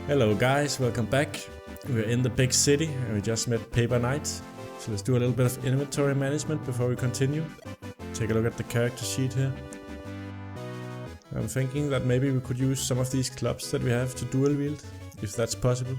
Hello guys, welcome back. We're in the big city and we just met Paper Knight. So let's do a little bit of inventory management before we continue. Take a look at the character sheet here. I'm thinking that maybe we could use some of these clubs that we have to dual wield, if that's possible.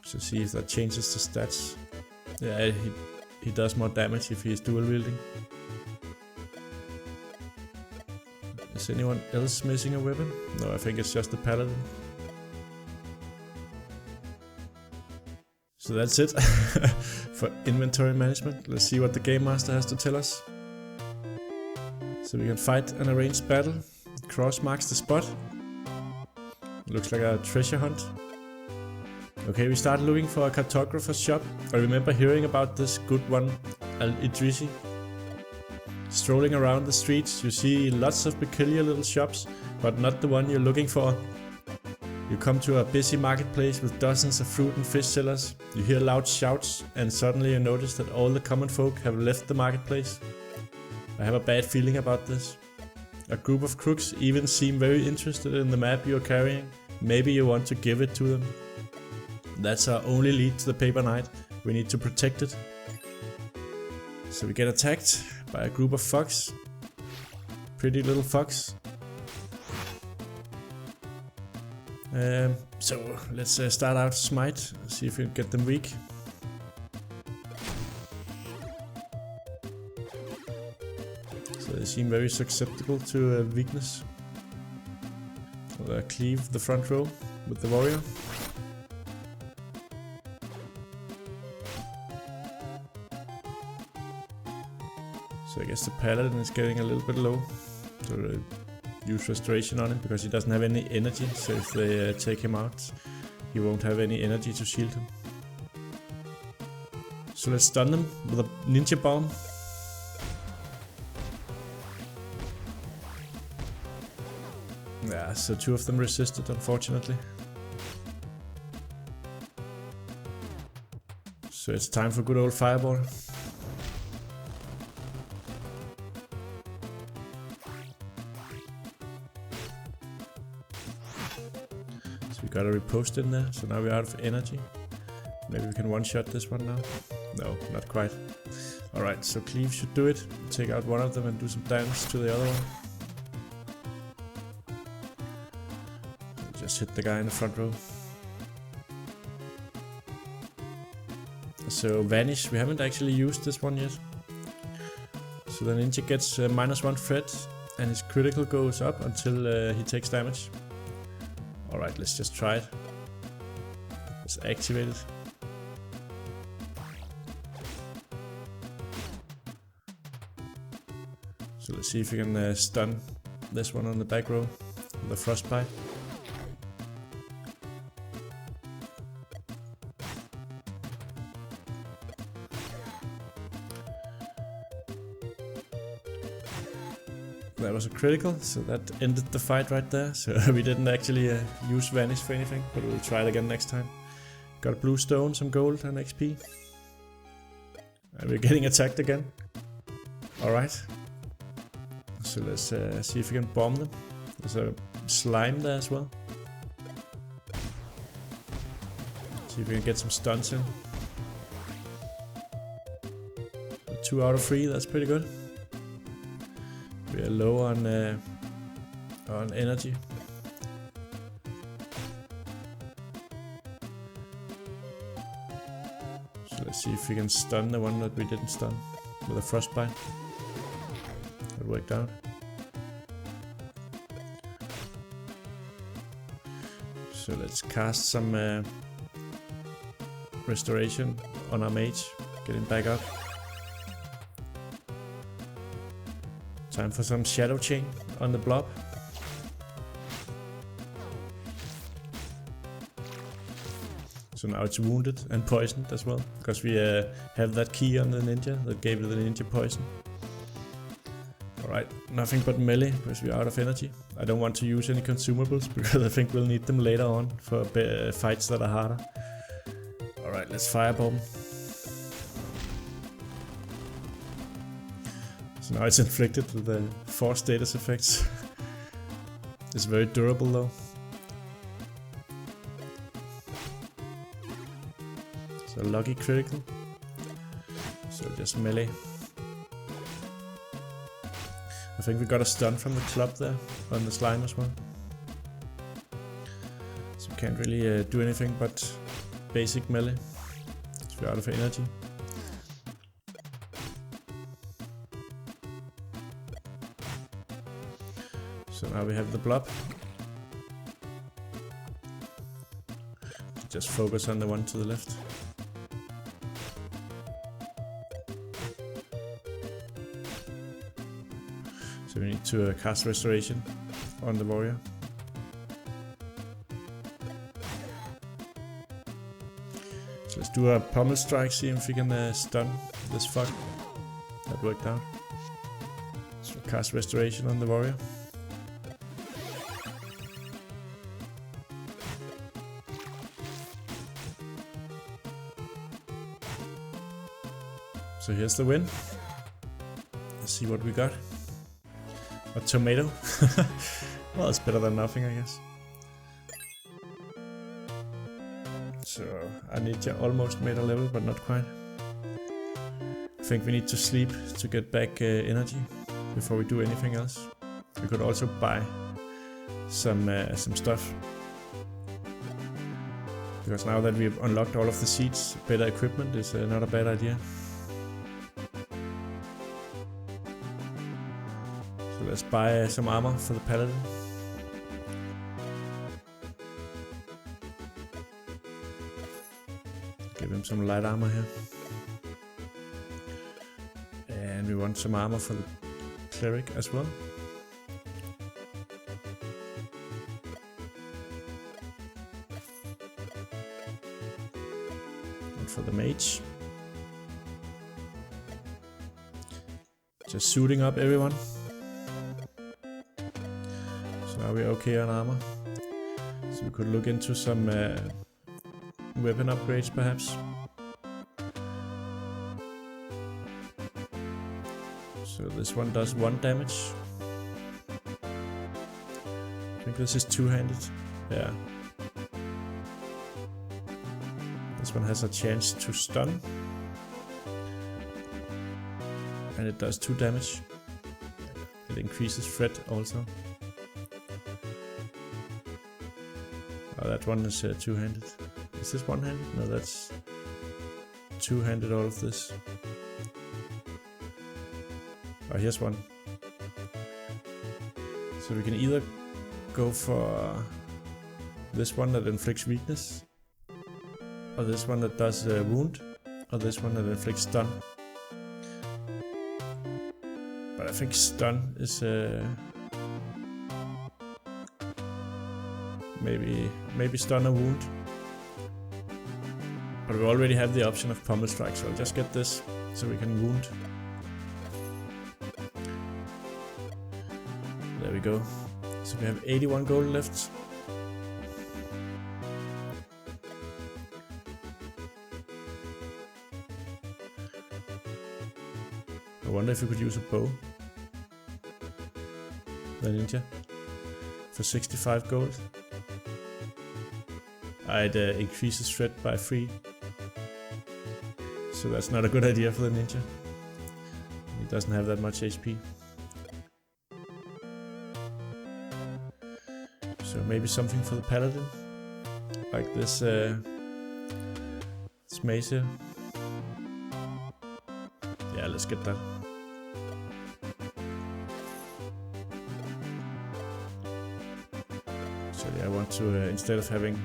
So see if that changes the stats. Yeah, he does more damage if he is dual wielding. Is anyone else missing a weapon? No, I think it's just the paladin. So that's it for inventory management. Let's see what the game master has to tell us. So we can fight an arranged battle. Cross marks the spot. Looks like a treasure hunt. Okay, we start looking for a cartographer's shop. I remember hearing about this good one, Al-Idrisi. Strolling around the streets, you see lots of peculiar little shops, but not the one you're looking for. You come to a busy marketplace with dozens of fruit and fish sellers. You hear loud shouts, and suddenly you notice that all the common folk have left the marketplace. I have a bad feeling about this. A group of crooks even seem very interested in the map you're carrying. Maybe you want to give it to them. That's our only lead to the Paper Knight. We need to protect it. So we get attacked by a group of fox. Pretty little fox. So let's start out smite, see if we can get them weak. So they seem very susceptible to weakness. We'll cleave the front row with the warrior. So I guess the paladin is getting a little bit low. So use restoration on him because he doesn't have any energy. So if they take him out, he won't have any energy to shield him. So let's stun them with a ninja bomb. Yeah, so two of them resisted, unfortunately. So it's time for good old fireball. We got a riposte in there, so now we're out of energy. Maybe we can one-shot this one now. No, not quite. Alright, so cleave should do it. Take out one of them and do some damage to the other one. Just hit the guy in the front row. So vanish, we haven't actually used this one yet. So the ninja gets -1 threat and his critical goes up until he takes damage. Alright, let's just try it. Let's activate it. So let's see if we can stun this one on the back row with the frostbite. That was a critical, so that ended the fight right there. So we didn't actually use vanish for anything, but we'll try it again next time. Got a blue stone, some gold and XP. And we're getting attacked again. Alright. So let's see if we can bomb them. There's a slime there as well. See if we can get some stuns in. 2 out of 3, that's pretty good. We are low on energy. So let's see if we can stun the one that we didn't stun with a frostbite. That worked out. So let's cast some restoration on our mage. Get him back up. Time for some shadow chain on the blob. So now it's wounded and poisoned as well, because we have that key on the ninja that gave it the ninja poison. Alright, nothing but melee because we're out of energy. I don't want to use any consumables because I think we'll need them later on for fights that are harder. Alright, let's firebomb. So now it's inflicted with the 4 status effects. It's very durable though. So lucky critical. So just melee. I think we got a stun from the club there on the slime as well. So we can't really do anything but basic melee. So we're out of energy. So now we have the blob. Just focus on the one to the left. So we need to cast restoration on the warrior. So let's do a pummel strike, see if we can stun this fuck. That worked out. So cast restoration on the warrior. So here's the win. Let's see what we got. A tomato. Well, it's better than nothing, I guess. So I need to almost made a level, but not quite. I think we need to sleep to get back energy before we do anything else. We could also buy some stuff. Because now that we've unlocked all of the seeds, better equipment is not a bad idea. So let's buy some armor for the paladin. Give him some light armor here. And we want some armor for the cleric as well. And for the mage. Just suiting up everyone. So now we're okay on armor. So we could look into some weapon upgrades perhaps. So this one does 1 damage. I think this is two-handed. Yeah. This one has a chance to stun. And it does 2 damage. It increases threat also. Oh, that one is two-handed. Is this one-handed? No, that's two-handed, all of this. Oh, here's one. So we can either go for this one that inflicts weakness, or this one that does wound, or this one that inflicts stun. But I think stun is maybe stun or wound. But we already have the option of pummel strike, so I'll just get this so we can wound. There we go. So we have 81 gold left. I wonder if we could use a bow. The ninja. For 65 gold. It increases threat by 3. So that's not a good idea for the ninja. He doesn't have that much HP. So maybe something for the paladin. Like this mace here. Yeah, let's get that. So yeah, I want to, instead of having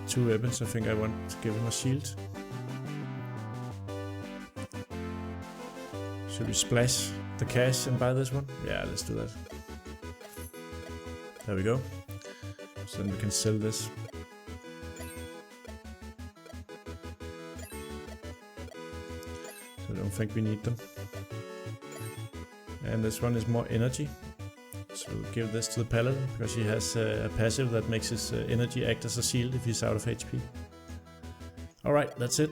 2 weapons, I think I want to give him a shield. Should we splash the cash and buy this one? Yeah, let's do that. There we go. So then we can sell this. So I don't think we need them. And this one is more energy. So we'll give this to the paladin because he has a passive that makes his energy act as a shield if he's out of HP. Alright, that's it.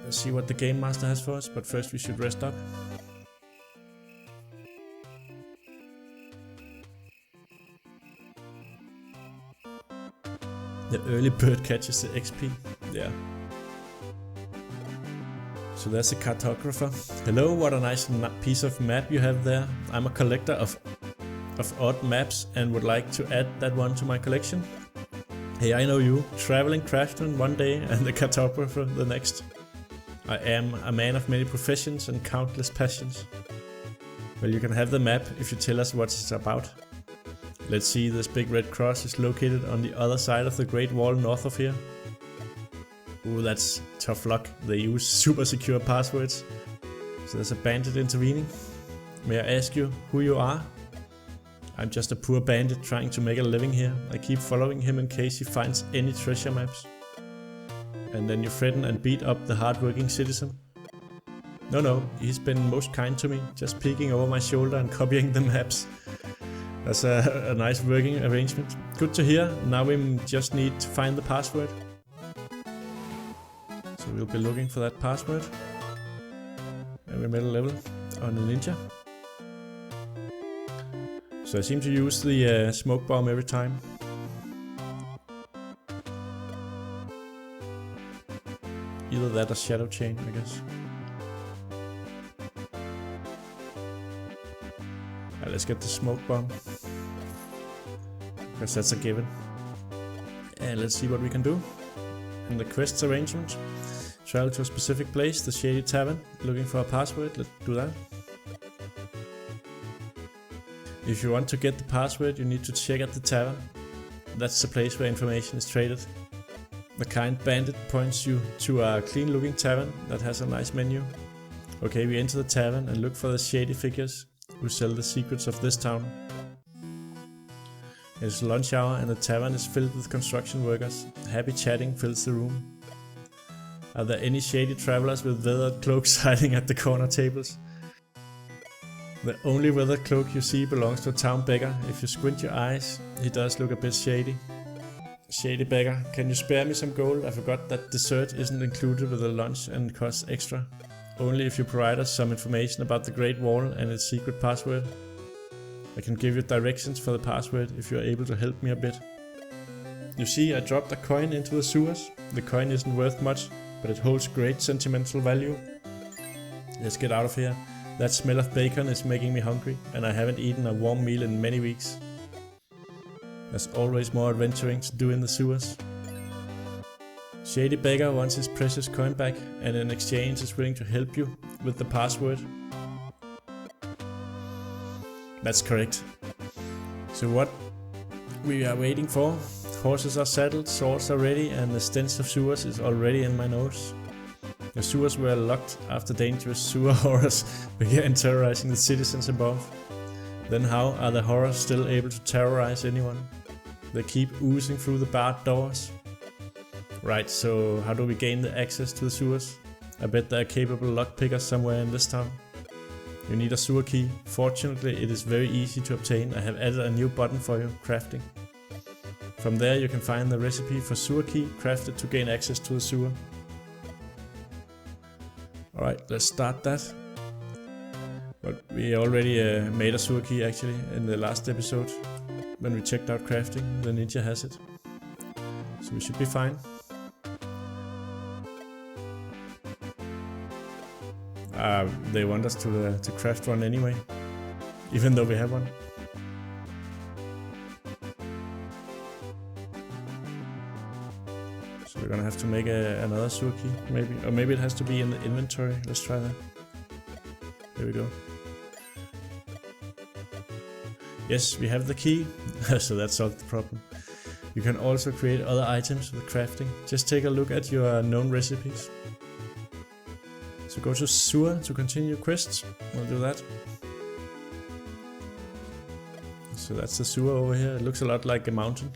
Let's see what the Game Master has for us, but first we should rest up. The early bird catches the XP. Yeah. So there's a cartographer. Hello, what a nice piece of map you have there. I'm a collector of odd maps and would like to add that one to my collection. Hey, I know you. Traveling craftsman one day and the cartographer the next. I am a man of many professions and countless passions. Well, you can have the map if you tell us what it's about. Let's see, this big red cross is located on the other side of the Great Wall north of here. Ooh, that's tough luck. They use super secure passwords. So there's a bandit intervening. May I ask you who you are? I'm just a poor bandit trying to make a living here. I keep following him in case he finds any treasure maps. And then you threaten and beat up the hard-working citizen? No, he's been most kind to me, just peeking over my shoulder and copying the maps. That's a nice working arrangement. Good to hear. Now we just need to find the password. So we'll be looking for that password. And we made a level on the ninja. So I seem to use the smoke bomb every time. Either that or shadow chain, I guess. Let's get the smoke bomb. Because that's a given. And let's see what we can do. In the quests arrangement. Travel to a specific place, the Shady Tavern. Looking for a password, let's do that. If you want to get the password, you need to check at the tavern. That's the place where information is traded. The kind bandit points you to a clean looking tavern that has a nice menu. Okay, we enter the tavern and look for the shady figures who sell the secrets of this town. It's lunch hour and the tavern is filled with construction workers. Happy chatting fills the room. Are there any shady travelers with weathered cloaks hiding at the corner tables? The only weathered cloak you see belongs to a town beggar. If you squint your eyes, he does look a bit shady. Shady beggar, can you spare me some gold? I forgot that dessert isn't included with the lunch and costs extra. Only if you provide us some information about the Great Wall and its secret password. I can give you directions for the password if you are able to help me a bit. You see, I dropped a coin into the sewers. The coin isn't worth much, but it holds great sentimental value. Let's get out of here. That smell of bacon is making me hungry, and I haven't eaten a warm meal in many weeks. There's always more adventuring to do in the sewers. Shady beggar wants his precious coin back, and in exchange is willing to help you with the password. That's correct. So what we are waiting for? Horses are saddled, swords are ready, and the stench of sewers is already in my nose. The sewers were locked after dangerous sewer horrors began terrorizing the citizens above. Then how are the horrors still able to terrorize anyone? They keep oozing through the barred doors. Right, so how do we gain the access to the sewers? I bet there are capable lockpickers somewhere in this town. You need a sewer key. Fortunately, it is very easy to obtain. I have added a new button for you, crafting. From there you can find the recipe for sewer key crafted to gain access to the sewer. Alright, let's start that. But we already made a sewer key actually in the last episode. When we checked out crafting, the ninja has it. So we should be fine. They want us to craft one anyway, even though we have one. So we're gonna have to make another sewer key, maybe, or maybe it has to be in the inventory. Let's try that. There we go. Yes, we have the key, so that solved the problem. You can also create other items with crafting. Just take a look at your known recipes. So go to sewer to continue quests. We'll do that. So that's the sewer over here. It looks a lot like a mountain.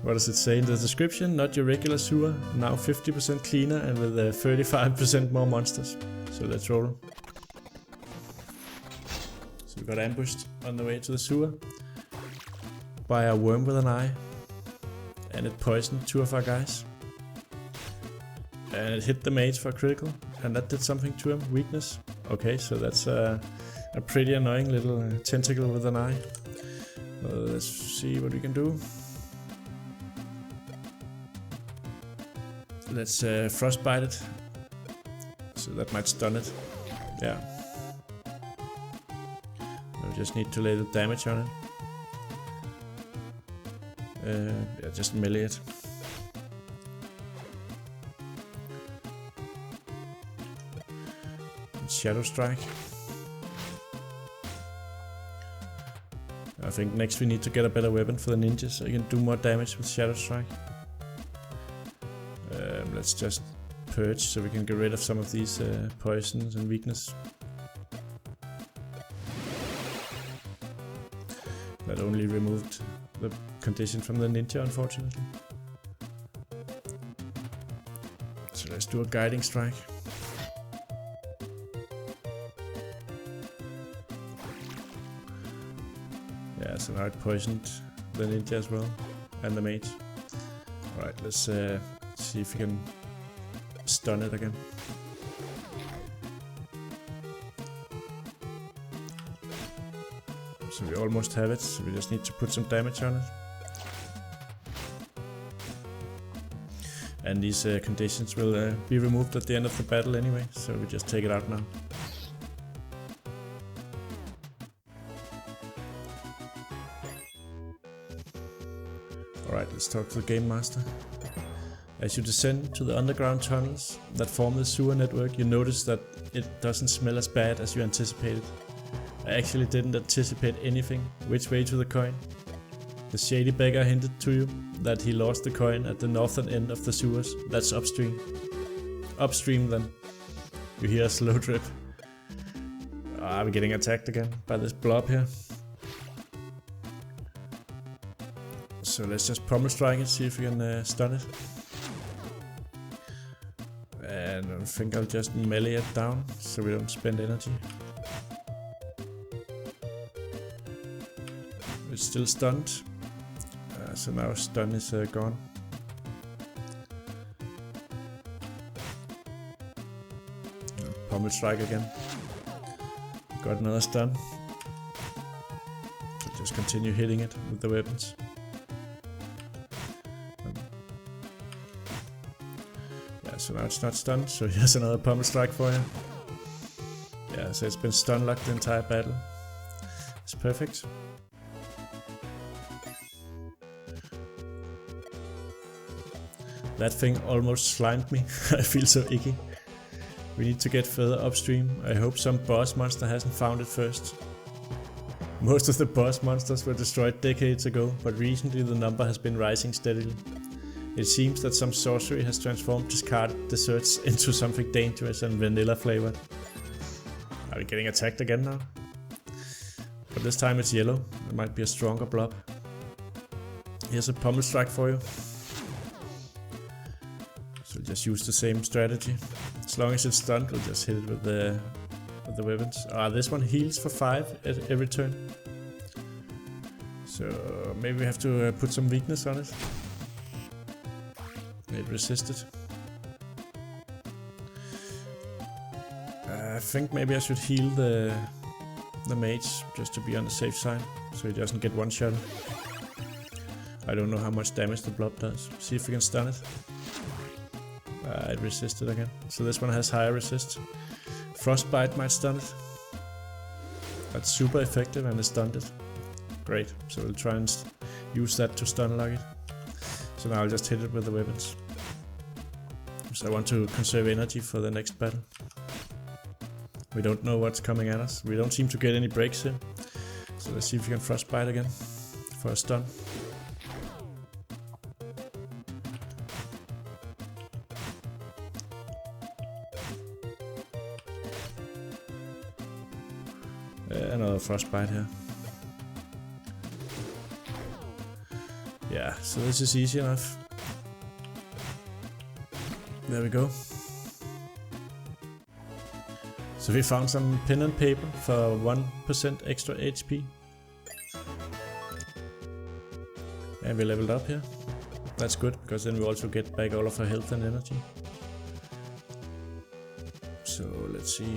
What does it say in the description? Not your regular sewer, now 50% cleaner and with 35% more monsters. So let's roll. So we got ambushed on the way to the sewer by a worm with an eye, and it poisoned two of our guys. And it hit the mage for critical, and that did something to him. Weakness. Okay, so that's a pretty annoying little tentacle with an eye. Let's see what we can do. let's frostbite it. So that might stun it. Yeah. I just need to lay the damage on it. Yeah, just melee it. And Shadow Strike. I think next we need to get a better weapon for the ninjas so you can do more damage with Shadow Strike. Let's just purge so we can get rid of some of these poisons and weakness. That only removed the condition from the ninja, unfortunately. So let's do a guiding strike. Yeah, so now it poisoned the ninja as well, and the mage. Alright, let's see if we can stun it again. So we almost have it, so we just need to put some damage on it. And these conditions will be removed at the end of the battle anyway, so we just take it out now. Alright, let's talk to the Game Master. As you descend to the underground tunnels that form the sewer network, you notice that it doesn't smell as bad as you anticipated. I actually didn't anticipate anything. Which way to the coin? The shady beggar hinted to you that he lost the coin at the northern end of the sewers. That's upstream. Upstream then. You hear a slow drip. Are we getting attacked again by this blob here? So let's just pummel strike it, see if we can stun it. And I think I'll just melee it down so we don't spend energy. It's still stunned, so now stun is gone. Pummel strike again. Got another stun. So just continue hitting it with the weapons. Yeah, so now it's not stunned, so here's another pummel strike for you. Yeah, so it's been stun locked the entire battle. It's perfect. That thing almost slimed me. I feel so icky. We need to get further upstream. I hope some boss monster hasn't found it first. Most of the boss monsters were destroyed decades ago, but recently the number has been rising steadily. It seems that some sorcery has transformed discarded desserts into something dangerous and vanilla flavored. Are we getting attacked again now? But this time it's yellow. It might be a stronger blob. Here's a pummel strike for you. So just use the same strategy. As long as it's stunned, we'll just hit it with the weapons. This one heals for 5 at every turn. So maybe we have to put some weakness on it. It resisted. I think maybe I should heal the mage just to be on the safe side, so he doesn't get one shot. I don't know how much damage the blob does. See if we can stun it. It resisted again. So this one has higher resist. Frostbite might stun it. That's super effective and it stunned it. Great. So we'll try and use that to stun lock it. So now I'll just hit it with the weapons. So I want to conserve energy for the next battle. We don't know what's coming at us. We don't seem to get any breaks here. So let's see if we can frostbite again for a stun. Another frostbite here. Yeah, so this is easy enough. There we go. So we found some pen and paper for 1% extra HP. And we leveled up here. That's good, because then we also get back all of our health and energy. So let's see.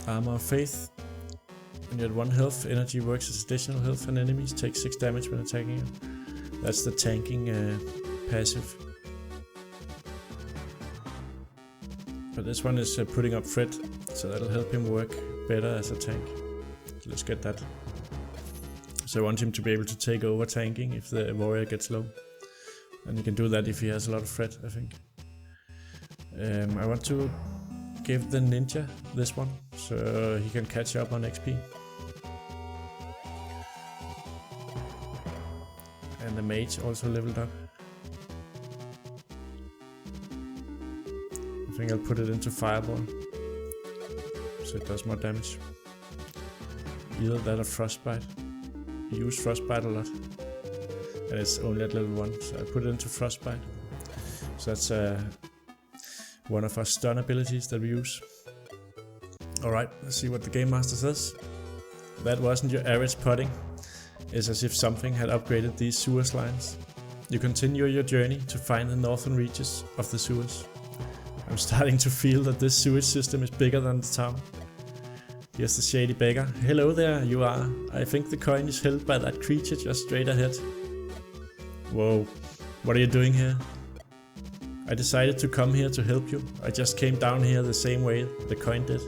Armor of Faith. When you had 1 health, energy works as additional health and enemies take 6 damage when attacking you. That's the tanking passive. But this one is putting up threat, so that'll help him work better as a tank. So let's get that. So I want him to be able to take over tanking if the warrior gets low. And he can do that if he has a lot of threat, I think. I want to give the ninja this one, so he can catch up on XP. And the mage also leveled up. I think I'll put it into fireball, so it does more damage. Either that or frostbite. I use frostbite a lot, and it's only at level 1, so I put it into frostbite. So that's one of our stun abilities that we use. Alright, let's see what the Game Master says. That wasn't your average potting. It's as if something had upgraded these sewers lines. You continue your journey to find the northern reaches of the sewers. I'm starting to feel that this sewage system is bigger than the town. Here's the shady beggar. Hello there, you are. I think the coin is held by that creature just straight ahead. Whoa, what are you doing here? I decided to come here to help you. I just came down here the same way the coin did.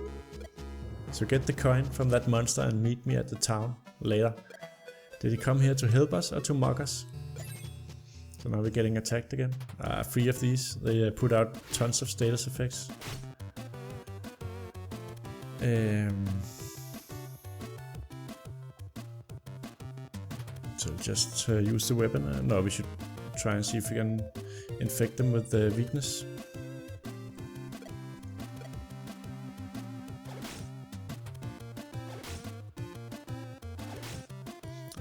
So get the coin from that monster and meet me at the town later. Did he come here to help us or to mock us? So now we're getting attacked again. 3 of these. They put out tons of status effects. So just use the weapon. No, we should try and see if we can infect them with the weakness.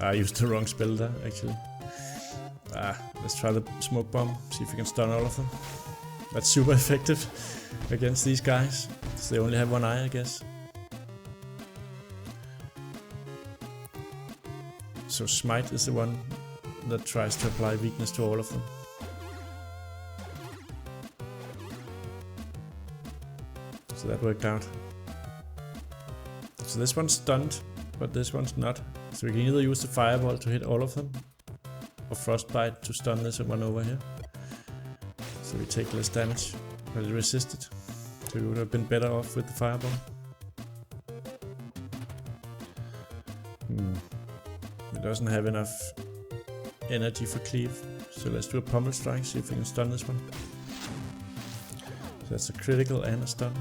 I used the wrong spell there, actually. Let's try the smoke bomb, see if we can stun all of them. That's super effective against these guys, because they only have one eye, I guess. So smite is the one that tries to apply weakness to all of them. So that worked out. So this one's stunned, but this one's not. So we can either use the fireball to hit all of them, or frostbite to stun this one over here. So we take less damage, but it resisted. So we would have been better off with the fireball. It doesn't have enough energy for cleave, so let's do a pummel strike, see if we can stun this one. So that's a critical and a stun.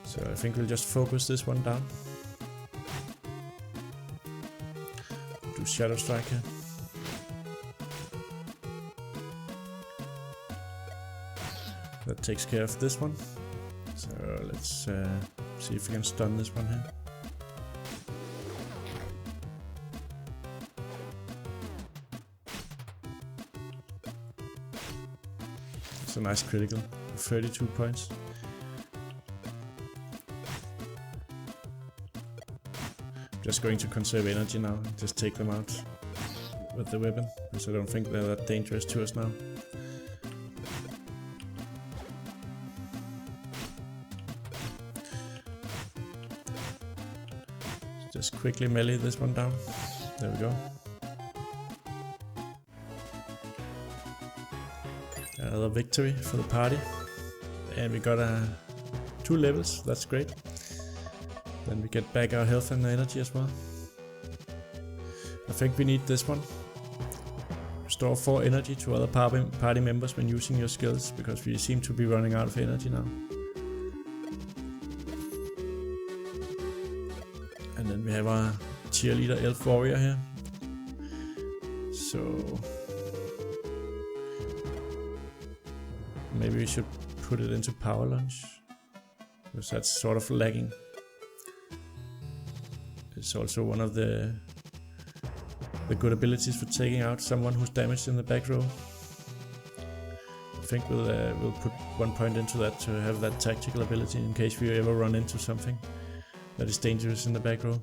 So I think we'll just focus this one down. Do shadow strike here. That takes care of this one. So let's see if we can stun this one here. It's a nice critical, 32 points. Just going to conserve energy now, just take them out with the weapon, because I don't think they're that dangerous to us now. Just quickly melee this one down. There we go. Another victory for the party. And we got 2 levels, that's great. Then we get back our health and energy as well. I think we need this one. Restore 4 energy to other party members when using your skills, because we seem to be running out of energy now. And then we have our cheerleader elf warrior here. So maybe we should put it into power lunge, because that's sort of lagging. It's also one of the good abilities for taking out someone who's damaged in the back row. I think we'll put 1 point into that to have that tactical ability in case we ever run into something that is dangerous in the back row.